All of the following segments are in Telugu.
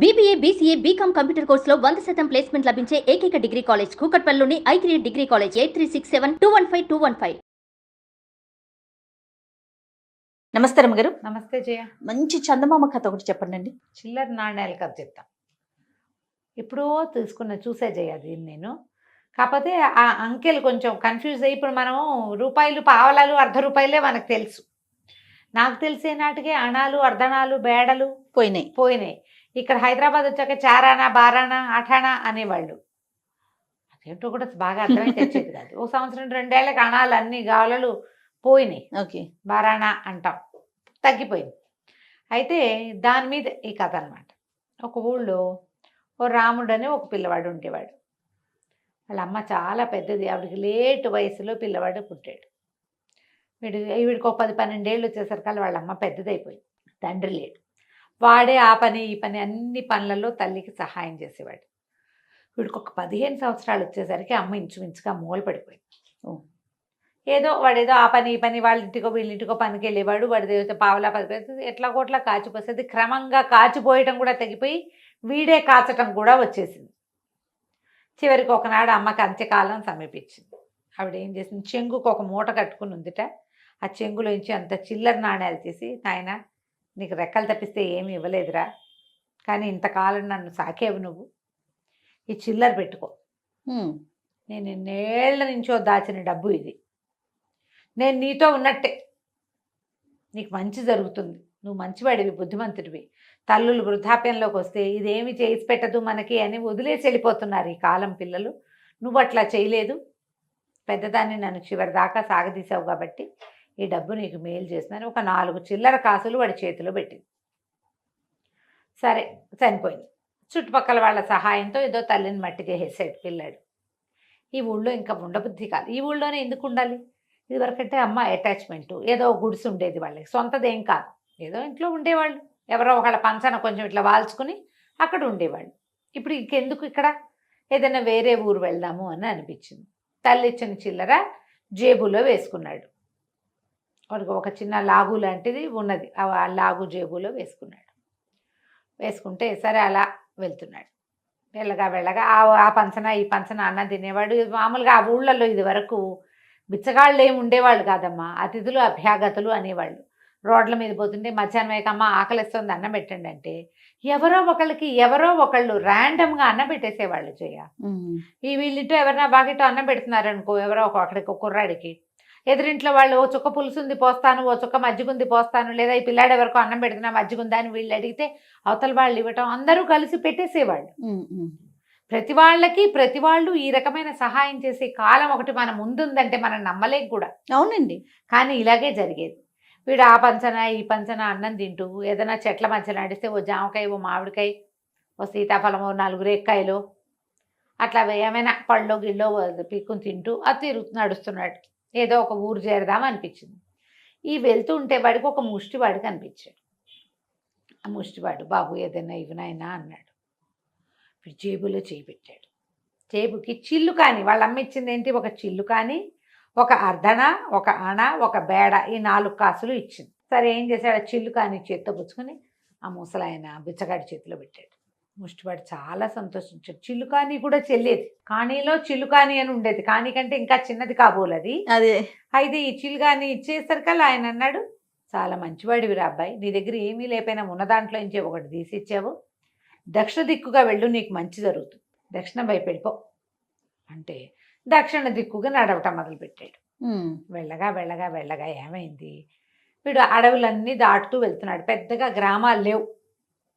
BBA, BCA, BCom కంప్యూటర్ కోర్సులో 100% ప్లేస్మెంట్ లభించే ఏకైక డిగ్రీ కాలేజ్ కూకట్పల్లిలోని i3 డిగ్రీ కాలేజ్ 8367215215. నమస్తే రమ్మగారు. నమస్తే జయ. మంచి చందమామ కథ ఒకటి చెప్పండి. చిల్లర నాణ్యాల కథ చెప్తా. ఎప్పుడో చూసే జయ దీన్ని నేను. కాకపోతే ఆ అంకెలు కొంచెం కన్ఫ్యూజ్ అయ్యి ఇప్పుడు మనం రూపాయలు, పావలాలు, అర్ధ రూపాయలే మనకు తెలుసు. నాకు తెలిసే నాటికే అణాలు, అర్ధనాలు, బేడలు పోయినాయి. ఇక్కడ హైదరాబాద్ వచ్చాక చారానా, బారానా, అఠానా అనేవాళ్ళు. అదేంటో కూడా బాగా అర్థమై తెచ్చేది కాదు. ఒక సంవత్సరం 2 ఏళ్ళకి అణాలు అన్ని గాలలు పోయినాయి. ఓకే, బారానా అంటాం, తగ్గిపోయింది. అయితే దాని మీద ఈ కథ అనమాట. ఒక ఊళ్ళో ఓ రాముడు అని ఒక పిల్లవాడు ఉండేవాడు. వాళ్ళ అమ్మ చాలా పెద్దది, ఆవిడకి లేటు వయసులో పిల్లవాడు పుట్టాడు. వీడికి ఒక 10-12 ఏళ్ళు వచ్చేసరికి వాళ్ళ అమ్మ పెద్దదైపోయింది, తండ్రి లేడు. వాడే ఆ పని ఈ పని అన్ని పనులలో తల్లికి సహాయం చేసేవాడు. వీడికి ఒక 15 సంవత్సరాలు వచ్చేసరికి అమ్మ ఇంచుమించుగా మూల పడిపోయింది. వాడేదో ఆ పని ఈ పని వాళ్ళింటికో వీళ్ళింటికో పనికి వెళ్ళేవాడు. వాడి పావలా 10 ఎట్లా కోట్లా కాచిపోసేది. క్రమంగా కాచిపోయటం కూడా తగ్గిపోయి వీడే కాచటం కూడా వచ్చేసింది. చివరికి ఒకనాడు అమ్మకి అంత్యకాలం సమీపించింది. ఆవిడ ఏం చేసింది, చెంగుకు ఒక మూట కట్టుకుని ఉందిట. ఆ చెంగులోంచి అంత చిల్లర నాణ్యాలు తీసి, నాయన నీకు రెక్కలు తప్పిస్తే ఏమి ఇవ్వలేదురా, కానీ ఇంతకాలం నన్ను సాకేవు నువ్వు, ఈ చిల్లర పెట్టుకో. నేను ఎన్నేళ్ల నుంచో దాచిన డబ్బు ఇది. నేను నీతో ఉన్నట్టే, నీకు మంచి జరుగుతుంది, నువ్వు మంచివాడివి, బుద్ధిమంతుడివి. తల్లులు వృద్ధాప్యంలోకి వస్తే ఇదేమి చేసి పెట్టదు మనకి అని వదిలేసి వెళ్ళిపోతున్నారు ఈ కాలం పిల్లలు. నువ్వు అట్లా చేయలేదు, పెద్దదాన్ని నన్ను చివరి దాకా సాగదీసావు కాబట్టి ఈ డబ్బు నీకు మేలు చేస్తున్నాను. ఒక 4 చిల్లర కాసులు వాడి చేతిలో పెట్టింది. సరే, చనిపోయింది. చుట్టుపక్కల వాళ్ళ సహాయంతో ఏదో తల్లిని మట్టి చేసేసాడు పిల్లాడు. ఈ ఊళ్ళో ఇంకా ఉండబుద్ధి కాదు. ఈ ఊళ్ళోనే ఎందుకు ఉండాలి? ఇదివరకంటే అమ్మ అటాచ్మెంటు, ఏదో గుడిసి ఉండేది వాళ్ళకి, సొంతదేం కాదు, ఏదో ఇంట్లో ఉండేవాళ్ళు. ఎవరో ఒకళ్ళ పంచన కొంచెం ఇట్లా వాల్చుకుని అక్కడ ఉండేవాళ్ళు. ఇప్పుడు ఇంకెందుకు ఇక్కడ, ఏదైనా వేరే ఊరు వెళ్దాము అని అనిపించింది. తల్లి ఇచ్చిన చిల్లర జేబులో వేసుకున్నాడు. వాడికి ఒక చిన్న లాగు లాంటిది ఉన్నది, ఆ లాగు జేబులో వేసుకుంటే సరే అలా వెళ్తున్నాడు. వెళ్ళగా ఆ పంచన ఈ పంచన అన్నం తినేవాడు. మామూలుగా ఆ ఊళ్ళల్లో ఇది వరకు బిచ్చగాళ్ళు ఏమి ఉండేవాళ్ళు కాదమ్మా, అతిథులు అభ్యాగతులు అనేవాళ్ళు. రోడ్ల మీద పోతుంటే మధ్యాహ్నం అయ్యాకమ్మ ఆకలిస్తుంది అన్నం పెట్టండి అంటే ఎవరో ఒకళ్ళు ర్యాండమ్గా అన్నం పెట్టేసేవాళ్ళు. ఈ వీళ్ళింటో ఎవరైనా బాగిటో అన్నం పెడుతున్నారనుకో, ఎవరో ఒకడికి కుర్రాడికి, ఎదురింట్లో వాళ్ళు ఓ చుక్క పులుసుంది పోస్తాను, ఓ చుక్క మజ్జిగుంది పోస్తాను, లేదా ఈ పిల్లాడు ఎవరికో అన్నం పెడుతున్నా మజ్జిగుందా అని వీళ్ళు అడిగితే అవతల వాళ్ళు ఇవ్వటం, అందరూ కలిసి పెట్టేసేవాళ్ళు. ప్రతి వాళ్ళు ఈ రకమైన సహాయం చేసే కాలం ఒకటి మన ముందుందంటే మనం నమ్మలేం కూడా. అవునండి, కానీ ఇలాగే జరిగేది. వీడు ఆ పంచన ఈ పంచన అన్నం తింటూ ఏదైనా చెట్ల మధ్య నడిస్తే ఓ జామకాయ, ఓ మామిడికాయ, ఓ సీతాఫలం, ఓ 4 రేక్కాయలు అట్లా ఏమైనా పళ్ళు గిళ్ళో పీక్కుని తింటూ నడుస్తున్నాడు. ఏదో ఒక ఊరు చేరదాం అనిపించింది. ఈ వెళ్తూ ఉంటే వాడికి ఒక ముష్టివాడు కనిపించాడు. ఆ ముష్టివాడు, బాబు ఏదైనా ఇవ్వనైనా అన్నాడు. వీడు జేబులో చేయి పెట్టాడు. జేబుకి చిల్లు కానీ, వాళ్ళ అమ్మ ఇచ్చింది ఏంటి, ఒక చిల్లు కానీ, ఒక అర్ధన, ఒక అణ, ఒక బేడ, ఈ 4 కాసులు ఇచ్చింది. సరే ఏం చేశాడు, ఆ చిల్లు కానీ చేత్తో పుచ్చుకొని ఆ ముసలాయన బిచ్చగాడి చేతిలో పెట్టాడు. ముష్టివాడు చాలా సంతోషించాడు. చిల్లుకాని కూడా చెల్లేది, కానీలో చిల్లుకాని అని ఉండేది, కానీ కంటే ఇంకా చిన్నది కాబోలది అదే. అయితే ఈ చిల్లుకాని ఇచ్చేసరికల్లా ఆయన అన్నాడు, చాలా మంచివాడివిరా అబ్బాయి, నీ దగ్గర ఏమీ లేకపోయినా ఉన్న దాంట్లో నుంచి ఒకటి తీసిచ్చావు, దక్షిణ దిక్కుగా వెళ్ళు, నీకు మంచి జరుగుతుంది, దక్షిణం వైపు వెళ్ళిపో అంటే దక్షిణ దిక్కుగా నడవటం మొదలుపెట్టాడు. వెళ్ళగా ఏమైంది, వీడు అడవులన్నీ దాటుతూ వెళ్తున్నాడు. పెద్దగా గ్రామాలు లేవు.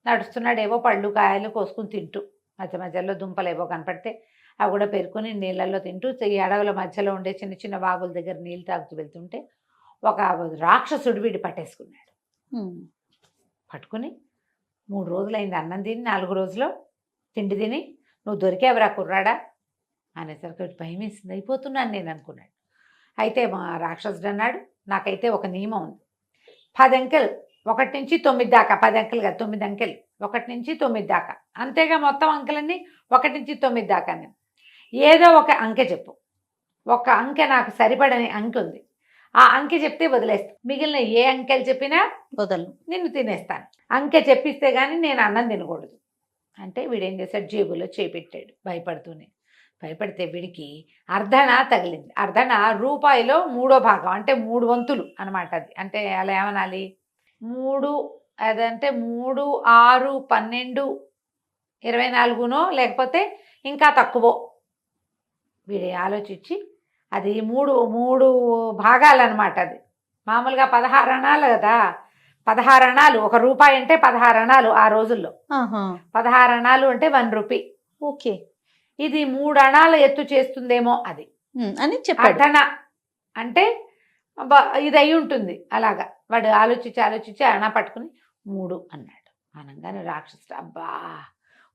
నడుస్తున్నాడు, ఏవో పళ్ళు కాయలు కోసుకుని తింటూ, మధ్యలో దుంపలు ఏవో కనపడితే అవి కూడా పెరుకుని నీళ్ళల్లో తింటూ, ఈ అడవుల మధ్యలో ఉండే చిన్న చిన్న వాగుల దగ్గర నీళ్ళు తాగుతూ వెళ్తుంటే ఒక రాక్షసుడు వీడి పట్టేసుకున్నాడు. పట్టుకుని 3 రోజులైంది అన్నం తిని, 4 రోజులో తిండి తిని, నువ్వు దొరికేవరా కుర్రాడా అనేసరికి భయం వేసింది. అయిపోతున్నాను నేను అనుకున్నాడు. అయితే మా రాక్షసుడు అన్నాడు, నాకైతే ఒక నియమం ఉంది, 10 అంకెలు 1 నుంచి 9 దాకా, 10 అంకెలు కాదు 9 అంకెలు, 1 నుంచి 9 దాకా, అంతేగా మొత్తం అంకెలన్నీ 1 నుంచి 9 దాకా. నేను ఏదో ఒక అంకె చెప్పు, ఒక అంకె నాకు సరిపడని అంకె ఉంది, ఆ అంకె చెప్తే వదిలేస్తా, మిగిలిన ఏ అంకెలు చెప్పినా వదలను, నిన్ను తినేస్తాను. అంకె చెప్పిస్తే కానీ నేను అన్నం తినకూడదు. అంటే వీడేం చేశాడు, జేబులో చేపెట్టాడు భయపడుతూనే. భయపడితే వీడికి అర్ధన తగిలింది. అర్ధన రూపాయిలో 3వ భాగం, అంటే 3 వంతులు అనమాట అది. అంటే అలా ఏమనాలి, 3 అదంటే 3, 6, 12, 24నో లేకపోతే ఇంకా తక్కువో. వీడు ఆలోచించి అది 3 భాగాలన్నమాట. అది మామూలుగా 16 అణాలు కదా, 16 అణాలు. 1 రూపాయి అంటే 16 అణాలు ఆ రోజుల్లో. 16 అణాలు అంటే 1 రూపీ. ఓకే. ఇది 3 అణాల ఎత్తు చేస్తుందేమో అది అని చెప్పాడు. అర్ధన అంటే ఇది అయి ఉంటుంది. అలాగా వాడు ఆలోచించి అణ పట్టుకుని 3 అన్నాడు. అనగానే రాక్షసుడు, అబ్బా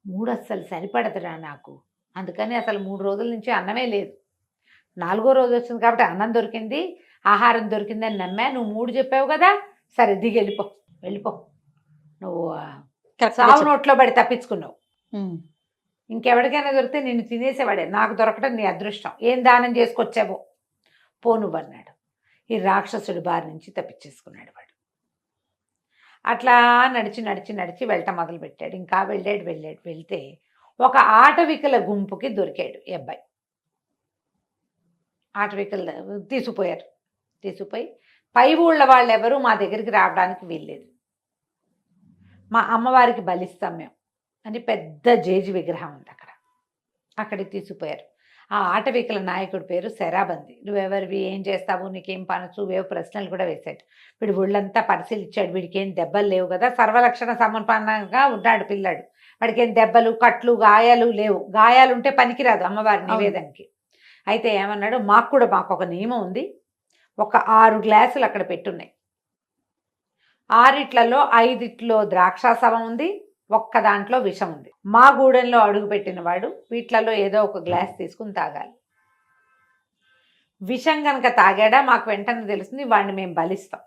3 అస్సలు సరిపడదురా నాకు, అందుకని అసలు 3 రోజుల నుంచి అన్నమే లేదు. 4వ రోజు వచ్చింది కాబట్టి అన్నం దొరికింది, ఆహారం దొరికిందని నమ్మా. నువ్వు 3 చెప్పావు కదా, సరే దిగి వెళ్ళిపో. నువ్వు సావు నోట్లో పడి తప్పించుకున్నావు. ఇంకెవరికైనా దొరికితే నిన్ను తినేసేవాడే, నాకు దొరకడం నీ అదృష్టం. ఏం దానం చేసుకొచ్చావో పో నువ్వు అన్నాడు. ఈ రాక్షసుడి బారి నుంచి తప్పించేసుకున్నాడు వాడు. అట్లా నడిచి వెళ్ళటం మొదలుపెట్టాడు. ఇంకా వెళ్తే ఒక ఆటవికల గుంపుకి దొరికాడు ఈ అబ్బాయి. ఆటవికలు తీసుకుపోయి పై ఊళ్ళ వాళ్ళు ఎవరు మా దగ్గరికి రావడానికి వీల్లేదు, మా అమ్మవారికి బలిస్తాం మేము అని పెద్ద జేజి విగ్రహం ఉంది అక్కడికి తీసుకుపోయారు. ఆ ఆటవికల నాయకుడి పేరు శరాబంది. నువ్వెవరివి, ఏం చేస్తావు, నీకేం పనసు, వేవు ప్రశ్నలు కూడా వేశాడు. వీడు ఒళ్ళంతా పరిశీలించాడు. వీడికి ఏం దెబ్బలు లేవు కదా, సర్వలక్షణ సంపన్నంగా ఉన్నాడు పిల్లాడు. వాడికి ఏం దెబ్బలు, కట్లు, గాయాలు లేవు. గాయాలుంటే పనికిరాదు అమ్మవారి నివేదనకి. అయితే ఏమన్నాడు, మాకు ఒక నియమం ఉంది. ఒక 6 గ్లాసులు అక్కడ పెట్టున్నాయి. 6 5 ద్రాక్షాసవం ఉంది, ఒక్క దాంట్లో విషం ఉంది. మా గూడెంలో అడుగు పెట్టిన వాడు వీటిలలో ఏదో ఒక గ్లాస్ తీసుకుని తాగాలి. విషం కనుక తాగాడా మాకు వెంటనే తెలుస్తుంది, వాడిని మేము బలిస్తాం.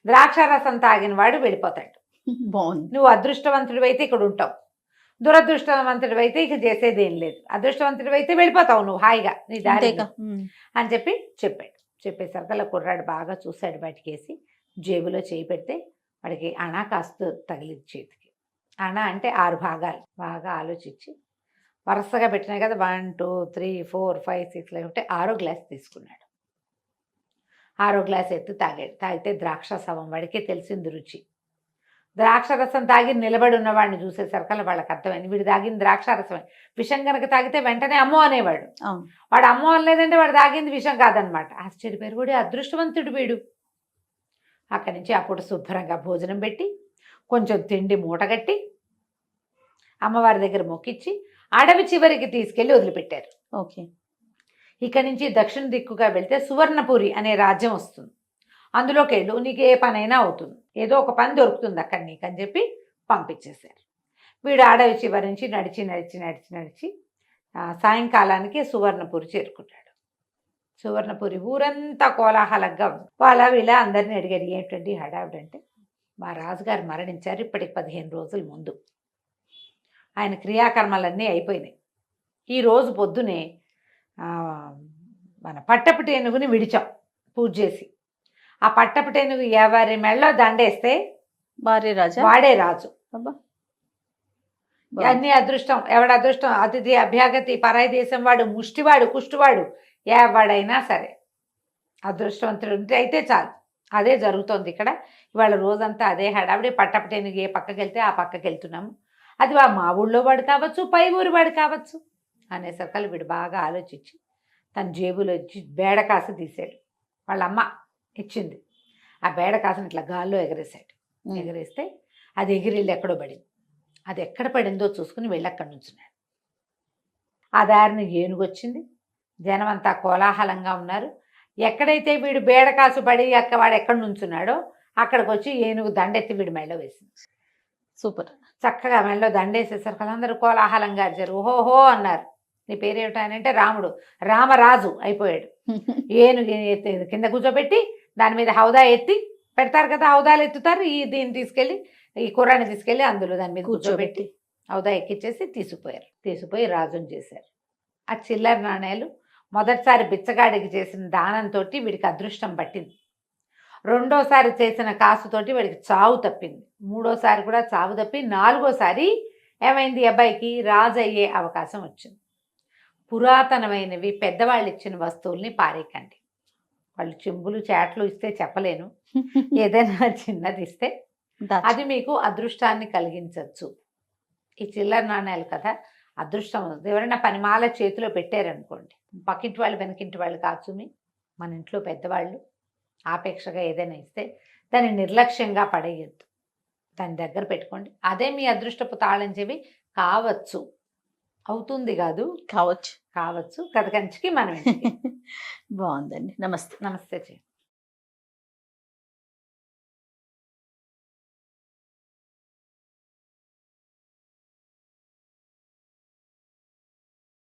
ద్రాక్షారసం తాగిన వాడు వెళ్ళిపోతాడు. బాగుంది. నువ్వు అదృష్టవంతుడు అయితే ఇక్కడ ఉంటావు, దురదృష్టవంతుడు అయితే ఇక చేసేది ఏం లేదు. అదృష్టవంతుడు అయితే వెళ్ళిపోతావు నువ్వు హాయిగా నీ దారి అని చెప్పేసరికల్లా కుర్రాడు బాగా చూశాడు. బయటికేసి జేబులో చేయి పెడితే వాడికి అణ కాస్త తగిలింది చేతికి. అణ అంటే 6 భాగాలు. బాగా ఆలోచించి వరుసగా పెట్టినాయి కదా, 1 2 3 4 5 6 లేకుంటే 6వ గ్లాస్ తీసుకున్నాడు. 6వ గ్లాస్ ఎత్తి తాగాడు. తాగితే ద్రాక్షాసవం. వాడికే తెలిసింది రుచి. ద్రాక్షరసం తాగి నిలబడి ఉన్నవాడిని చూసేసరికల్లా వాళ్ళకి అర్థమైంది, వీడు తాగింది ద్రాక్షారసమే. విషం కనుక తాగితే వెంటనే అమ్మో అనేవాడు. వాడు అమ్మో అనలేదంటే వాడు తాగింది విషం కాదనమాట. ఆశ్చర్యపోయారు, వాడు అదృష్టవంతుడు వీడు. అక్కడి నుంచి అప్పుడు శుభ్రంగా భోజనం పెట్టి కొంచెం తిండి మూటగట్టి అమ్మవారి దగ్గర మొక్కిచ్చి అడవి చివరికి తీసుకెళ్ళి వదిలిపెట్టారు. ఓకే. ఇక్కడి నుంచి దక్షిణ దిక్కుగా వెళ్తే సువర్ణపురి అనే రాజ్యం వస్తుంది. అందులోకి వెళ్ళు, నీకు ఏ పనైనా అవుతుంది, ఏదో ఒక పని దొరుకుతుంది అక్కడ నీకు అని చెప్పి పంపించేశారు. వీడు అడవి చివరి నుంచి నడిచి సాయంకాలానికి సువర్ణపురి చేరుకున్నాడు. సువర్ణపురి ఊరంతా కోలాహలంగా ఉంది. వాళ్ళ వీళ్ళ అందరినీ అడిగారు, ఏంటండి హడావిడంటే, మా రాజుగారు మరణించారు ఇప్పటికి 15 రోజుల ముందు. ఆయన క్రియాకర్మలన్నీ అయిపోయినాయి. ఈరోజు పొద్దునే మన పట్టపుటేనుగుని విడిచాం పూజ చేసి. ఆ పట్టపుటేనుగు ఎవరి మెళ్ళో దండేస్తే వాడే రాజు. అన్ని అదృష్టం. ఎవడ అదృష్టం, అతిథి అభ్యాగతి, పరాయి దేశం వాడు, ముష్టివాడు, కుష్టివాడు, ఎవడైనా సరే అదృష్టవంతుడు ఉంటే అయితే చాలు. అదే జరుగుతోంది ఇక్కడ. ఇవాళ రోజంతా అదే హడావిడి. పట్టపటేనుగు ఏ పక్కకి వెళ్తే ఆ పక్కకి వెళ్తున్నాము. అది మా ఊళ్ళో వాడు కావచ్చు, పై ఊరు వాడు కావచ్చు అనేసరికల్లా వీడు బాగా ఆలోచించి తన జేబులో ఇచ్చి బేడకాసు తీసాడు. వాళ్ళ అమ్మ ఇచ్చింది. ఆ బేడకాసుని ఇట్లా గాల్లో ఎగరేసాడు. ఎగరేస్తే అది ఎగిరిల్లు ఎక్కడో పడింది. అది ఎక్కడ పడిందో చూసుకుని వెళ్ళి అక్కడి నుంచున్నాడు. ఆ దారిని ఏనుగు వచ్చింది. జనం అంతా కోలాహలంగా ఉన్నారు. ఎక్కడైతే వీడు బేడకాసు పడి వాడు ఎక్కడి నుంచున్నాడో అక్కడికి వచ్చి ఏనుగు దండెత్తి వీడి మెళ్ళో వేసింది. సూపర్. చక్కగా మెళ్ళో దండేసేసరికి అందరూ కోలాహలంగా అరిచారు, ఓహోహో అన్నారు. నీ పేరేమిటానంటే రాముడు, రామరాజు అయిపోయాడు. ఏనుగు కింద కూర్చోబెట్టి దాని మీద హౌదా ఎత్తి పెడతారు కదా, హౌదాలు ఎత్తుతారు. దీన్ని తీసుకెళ్ళి, ఈ కుర్రాన్ని తీసుకెళ్ళి అందులో దాని మీద కూర్చోబెట్టి హౌదా ఎక్కిచ్చేసి తీసుకుపోయి రాజుని చేశారు. ఆ చిల్లర నాణేలు మొదటిసారి బిచ్చగాడికి చేసిన దానంతో వీడికి అదృష్టం పట్టింది. రెండోసారి చేసిన కాసుతోటి వాడికి చావు తప్పింది. మూడోసారి కూడా చావు తప్పి 4వసారి ఏమైంది ఈ అబ్బాయికి రాజు అయ్యే అవకాశం వచ్చింది. పురాతనమైనవి పెద్దవాళ్ళు ఇచ్చిన వస్తువుల్ని పారేయకండి. వాళ్ళు చెంబులు చాట్లు ఇస్తే చెప్పలేను, ఏదైనా చిన్నది ఇస్తే అది మీకు అదృష్టాన్ని కలిగించవచ్చు. ఈ చిల్లర నాణ్యాలు కదా అదృష్టం. ఎవరైనా పనిమాల చేతిలో పెట్టారనుకోండి, పక్కింటి వాళ్ళు వెనకింటి వాళ్ళు కాచుమి, మన ఇంట్లో పెద్దవాళ్ళు ఆపేక్షగా ఏదైనా ఇస్తే దాన్ని నిర్లక్ష్యంగా పడేయద్దు, దాని దగ్గర పెట్టుకోండి. అదే మీ అదృష్టపు తాళం చెవి కావచ్చు. అవుతుంది కాదు, కావచ్చు. కావచ్చు. కథ కంచికి మనం ఇంటికి. బాగుందండి. నమస్తే. నమస్తే చెయ్యి.